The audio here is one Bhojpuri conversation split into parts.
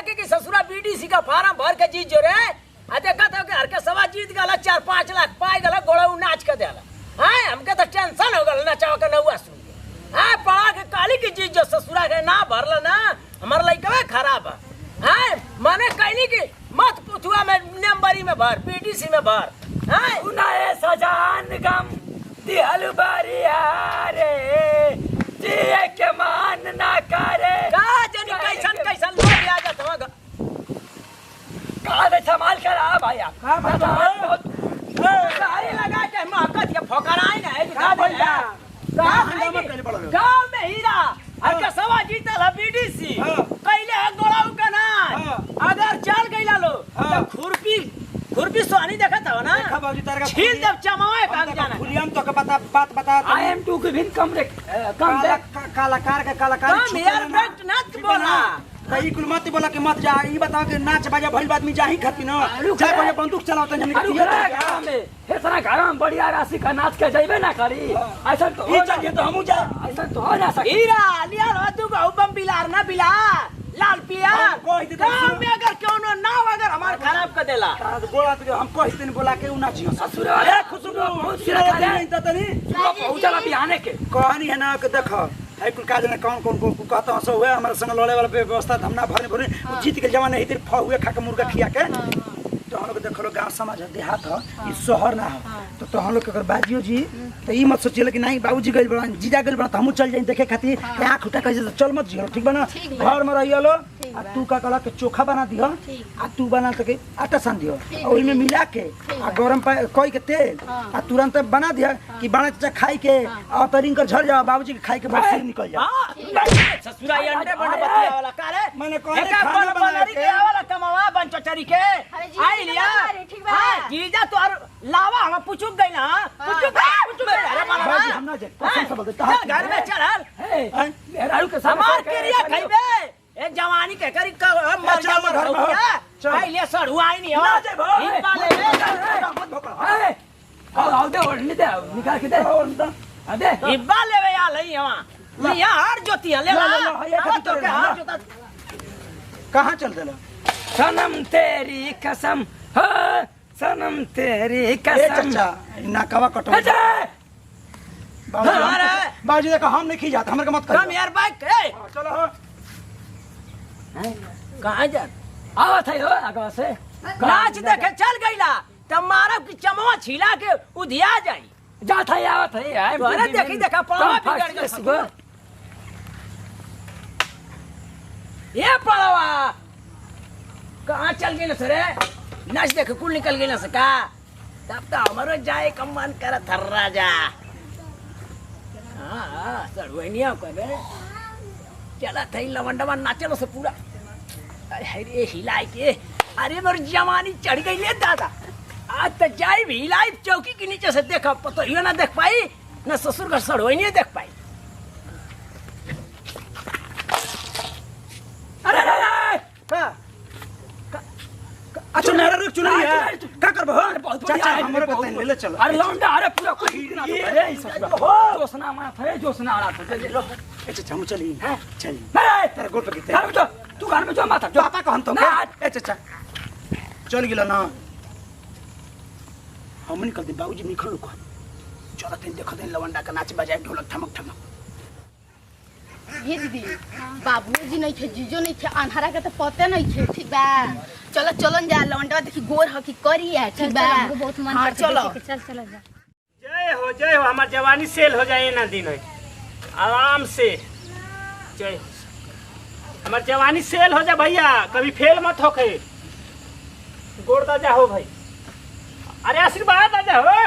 लगे कि ससुरा बीडीसी का फार्म भर के जीत जो रे आ देखा था कि हर के सवा जीत गला 4-5 लाख पाए गला गोड़ा नाच के देला हां हमके तो टेंशन हो गल नचाव के नौवा सुन हां पड़ा के काली की जीत जो ससुरा के ना भरला ना हमर लइका खराब है हां माने कहनी कि मत पुथुआ में नंबरी में भर बीडीसी में भर हां उनाए सजान गम दिहल बारिया रे जिए के मान ना करे का जनी कैसन लोग आ जात हो का दे संभाल कर आ भैया हां सारी लगा के महकत के फोकराई ना का भैया गांव में हीरा हर के सवा जीतल है बीडीसी कैले है गोड़ाऊ का ना अगर चल गइला लो तो खुरपी सोनी देखत हो ना देखा बाबूजी तार का छील जब चमावे काम जाना फुलियम तो के बात बता आई एम टू के बिन कम रे कम दे कलाकार के कलाकार कम यार फैक्ट नत बोला कई कुल मत बोला कि मत जा ई बताओ कि नाच बाजा भइल आदमी जाही खाती न जा कोई बंदूक चलावत हमनी गांव में इतना घर में बढ़िया राशि का नाच के जाइबे ना करी ऐसा तो ई चाहिए तो हमू जा ऐसा तो हो ना सके हीरा लिया रो तू बम बिलार ना बिला लाल पिया कोई दे गांव में अगर कोनो नाव अगर हमार खराब कर देला बोला तो हम कह दिन बोला के उ नाचियो ससुर अरे खुशबू सिरा नहीं त तनी पहुंचला बिहाने के कहानी है ना कि देख है कुल काज ने कौन कौन को कहता हंसो हुए हमारे संग लड़े वाला व्यवस्था हमना भरने भरे जीत के जमाने इधर फहुए खा के मुर्गा खिया के तो हम लोग देखो गांव समाज देहात है ई शहर ना है तो हम लोग के अगर बाजियो जी तो ई मत सोचिए कि नहीं बाबूजी गइल बड़ा जीजा गइल बड़ा तो हमहू चल जाई देखे खातिर आंख उठा के चल मत जियो ठीक बना घर में रहियो लो आ तू का कला के चोखा बना दियो आ तू बना के आटा सान दियो और ओइ में मिला के आ गरम कोई के तेल आ तुरंत बना दिया कि बना चाचा खाई के आ तरिंग कर झड़ जा बाबूजी के खाई के बस निकल जा ससुरा ये अंडे बंडे बतिया वाला का रे मैंने कहा एका खाना बन बना बनरी के वाला कमावा बन चचरी के आई लिया हां जीजा तो लावा हम पुचुक गई ना पुचुक अरे बाबूजी हम ना जाए कसम से बोलते चल घर में चल मेहरारू के हमार क्रिया खइबे ए जवानी के करी मर जा मर हो गया आई ले सड़ुआ आई नहीं ना जाए भाई इन वाले मत भोकड़ा आओ दे ओढ़नी दे निकाल के दे दे इब्बा लेवे आ लई हवा लिया हार जोती ले ला तो के हार जोता कहां चल देला सनम तेरी कसम हो सनम तेरी ए कसम चाचा नाकावा कटो बाबूजी देखो हम नहीं खी जाते हमरे के मत कम कर यार बाइक ए चलो हो कहां जा आवत है हो आगे से नाच देखे चल गईला तब मारब की चमवा छिला के उधिया जाई जात है आवत है अरे देखी देखा पड़वा बिगड़ गया ये पड़वा कहां चल गई न सरे नाच देख कुल निकल गई न सका तब तो हमारो जाए का मन कर थर्रा जा हां सड़वनिया करे चला थई लवंडवा नाचलो से पूरा अरे रे हिलाई के अरे मोर जवानी चढ़ गई ले दादा आज तक जाई भी हिलाई चौकी के नीचे से देखा पतो यो ना देख पाई ना ससुर का सड़वनिया देख पाई अरे हां अच्छा मेरा रुक चुनरी है का करबो चाचा हमरे बहुत के ले चलो अरे लौंडा अरे पूरा कोई हिल ना अरे ससुरा जोसना मार थे जोसना आ रहा था लो ए चाचा हम चली चली अरे तेरे गोल पे गिरते घर में जो तू घर में जो माता जो पापा को हम तो ए चाचा चल गिला ना हम निकल दे बाबूजी निकल को चलो तेन देखो तेन लवंडा का नाच बजाए ढोलक ठमक ठमक ये दीदी बाबूजी नहीं थे जीजो नहीं थे अनहरा के तो पते नहीं थे ठीक बा चलो चलन जा लवंडा देखी गोर ह की करी है ठीक बा बहुत मन हाँ, करता चलो। देखे के, चल जा जय हो हमार जवानी सेल हो जाए ना दिन है आराम से जय हो हमार जवानी सेल हो जा भैया कभी फेल मत होके गोड़ दा जा हो भाई अरे आशीर्वाद आ जा हो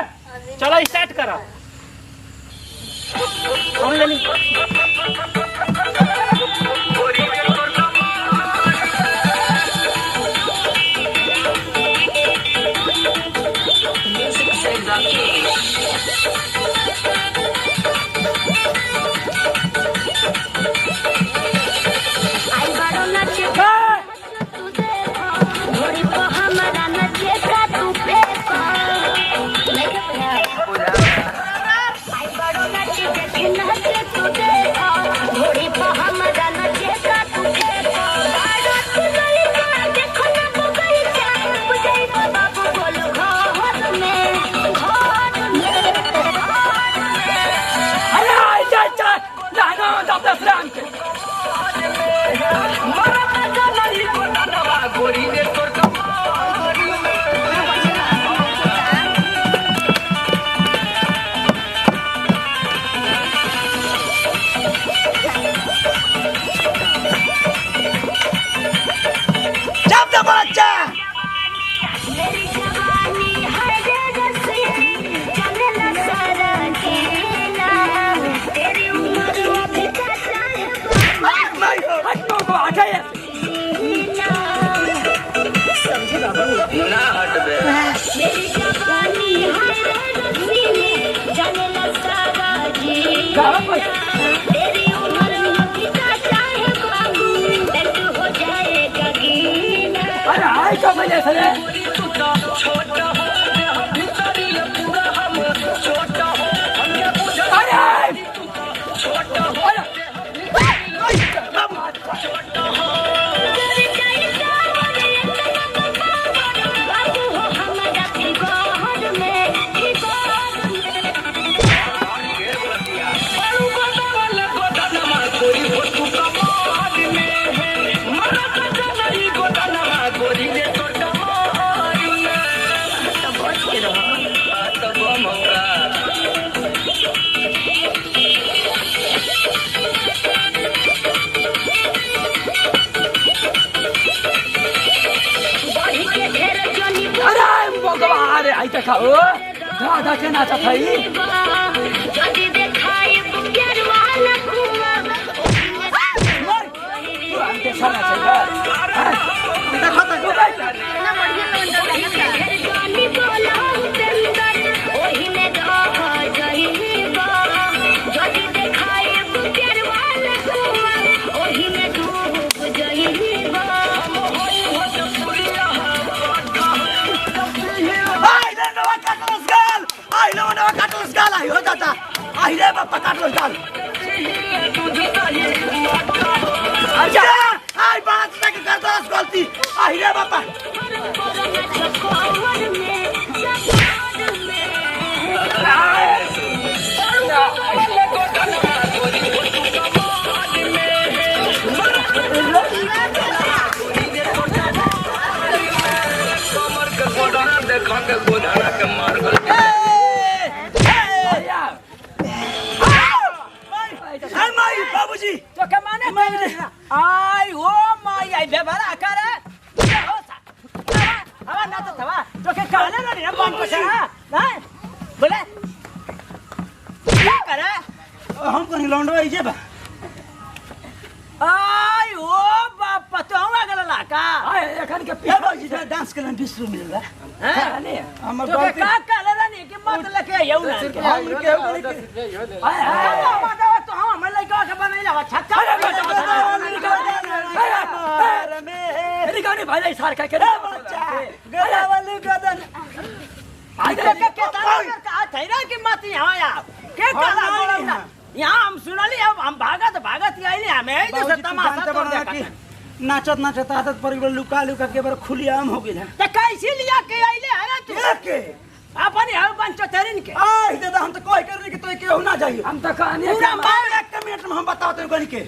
चलो स्टार्ट करो कौन लेनी राम के जब दे बच्चा हट को हटा ये गावा पैसा अरे आई का बजे सरे अरे अरे आई देखा ओ राधा के नाचा थई के साना चाहिए देखो तो आई हो जाता आई रे बापा काट लो गाल अच्छा आई बात तक कर दो गलती आई रे बापा बाबूजी तो क्या माने आई ओ माई आई बेबारा करे हवा ना तो थवा तो क्या काले ना नहीं बंद को ना बोले क्या करे हम कहीं लौंडो आई जे बा आई ओ बाप तो हम आगला लाका आए एखन के ये बाबूजी डांस के लिए 20 रुपया मिल रहा हैं है हमर तो क्या का काले ना नहीं कि मत लेके आयो ना हम के आए तो हम लइका के बनाई लावा छक्का मेरी गाड़ी भाई सार का करे बच्चा गला वाली गदन आई के तारा का थई ना कि मत यहां या के काला बोलना यहाँ हम सुनली हम भागत आइले हमें जैसे तमाशा तो देखा नाचत नाचत आदत पर गेल लुका लुका के बार खुलियाम हो गेल त कैसे लिया के आइले अरे तू के अपन हम पंचो तेरिन के आई दादा हम तो कोई करने के तो केहू ना जाइए हम तो कहने पूरा मार एक मिनट में हम बताओ तो गन के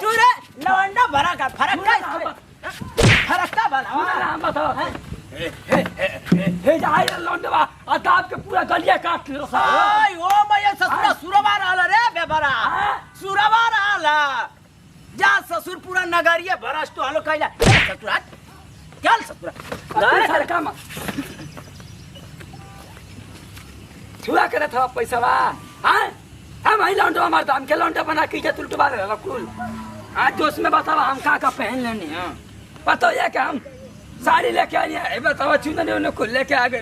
चूरे लवंडा भरा का फरक का बना हम बताओ हे जाए लौंडवा अताब के पूरा गलिया काट लो आई ओ मैया ससुरा सुरवा रहल रे बेबरा सुरवा रहल जा ससुर पूरा नगरिया भरस तो हलो कइला ससुरा चल ससुरा सरका में छुआ करे था पैसा बा हां हम आई लौंडवा मार दाम के लौंडा बना के जे तुलटवा रे कुल आज दोस्त में बतावा हम का पहन लेनी हां पता है कि हम साड़ी लेके आई है बताओ चुनने उन्हें खुल लेके आ गए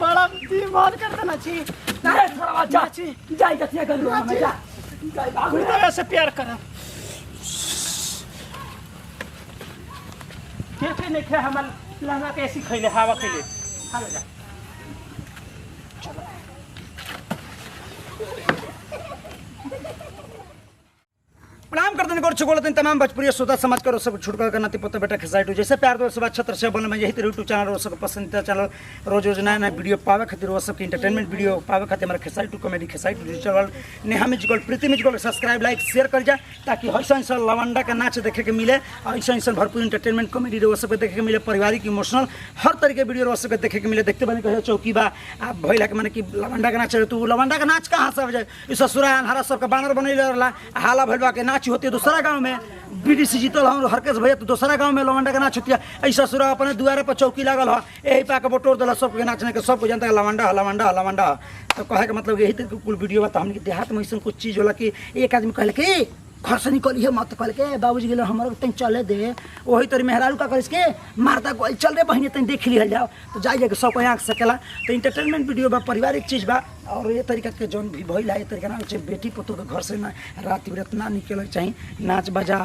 बड़ा बीमार कर देना चाहिए अरे थोड़ा चाची जाई कथिया कर लो हमें जा जाई भागो वैसे प्यार करा के नहीं खे हमर लहंगा कैसी खइले हवा खइले खा ले जा प्रणाम कर भगवान गोर छुगोल दिन तमाम भोजपुरी श्रोता समाज करो सब छुटकारा करना पता बेटा खसाइटू जैसे प्यार दो सब छत्र से बोले मैं यही यूट्यूब चैनल रो सब पसंदीदा चैनल रोज रोज नया नया वीडियो पावे खातिर वो सब इंटरटेनमेंट वीडियो पावे खातिर हमारा खसाइटू कॉमेडी खसाइटू डिजिटल नेहा म्यूजिकल प्रीति म्यूजिकल सब्सक्राइब लाइक शेयर कर जा ताकि ऐसा लवंडा का नाच देखे के मिले और ऐसा भरपूर इंटरटेनमेंट कॉमेडी रो सब देखे के मिले पारिवारिक इमोशनल हर तरीके वीडियो रो सब देखे के मिले देखते बने कहे चौकी बा आप भइला के माने कि लवंडा का नाच तू लवंडा का नाच कहाँ से हो जाए इस ससुरा अनहरा सब का बानर बनैले रहला हाला भइलबा के नाच होती है दूसरा गांव में बीडीसी जीतल हम हरकेश भैया तो दूसरा गांव में लवंडा का नाच होती है ऐसा ससुरा अपने दुआरे पर चौकी लागल है यही पा के बटोर दिला सबके नाचने के सबको जनता लवंडा लवंडा लवंडा तो कहे के मतलब यही तरीके कुल वीडियो बता हमने देहात में ऐसा कुछ चीज होला कि एक आदमी कहले कि घर से निकलिए मत कहल के बाबूजी गेल हमारे तन चले दे वही तरी मेहरारू का कर के मारता गोल चल रे बहनी तन देख लिहल जाओ तो जाइए के सब आँख सकेला तो इंटरटेनमेंट वीडियो बा पारिवारिक चीज बा और ये तरीका के जौन भी भइल है तरीका ना बेटी पुतों के घर से ना रात बिरत ना निकल चाहिए नाच बजा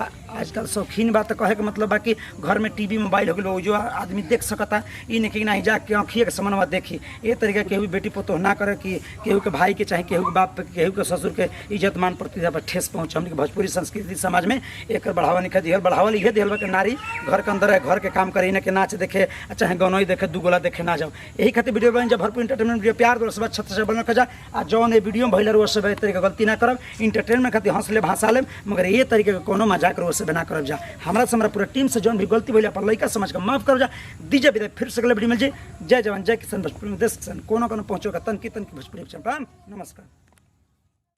आजकल शौकीन बात तो कहे के मतलब बा कि घर में टीवी मोबाइल हो गलो जो आदमी देख सकता ई नहीं कि नहीं जाके आँखिए के समनवा देखी ये तरीका केहू बेटी पुतों ना करे कि केहू के भाई के चाहे केहू के बाप केहू के ससुर के इज्जत मान प्रतिष्ठा पर ठेस पहुँचे हमने भोजपुरी संस्कृति समाज में एक बढ़ावा नहीं दिहल बढ़ावा इहे दिहल कि नारी घर के अंदर है घर के काम करे के नाच देखे चाहे गनोई देखे दू गोला देखे ना जाओ यही खातिर वीडियो बन जब भरपूर इंटरटेनमेंट वीडियो प्यार दो सब छत्र से बनल जा आ जौन ये वीडियो भइल वो सब तरीके गलती ना करब इंटरटेनमेंट खातिर हंस ले भाषा ले मगर ये तरीके के कोनो मजाक रो से बना करब जा हमरा से हमारा पूरा टीम से जौन भी गलती भइल पर लइका समझ के माफ कर जा दीजिए विदाई फिर से अगले वीडियो में जय जवान जय किसान भोजपुरी में देश किसान कोनो कोनो पहुंचो का तन की भोजपुरी नमस्कार।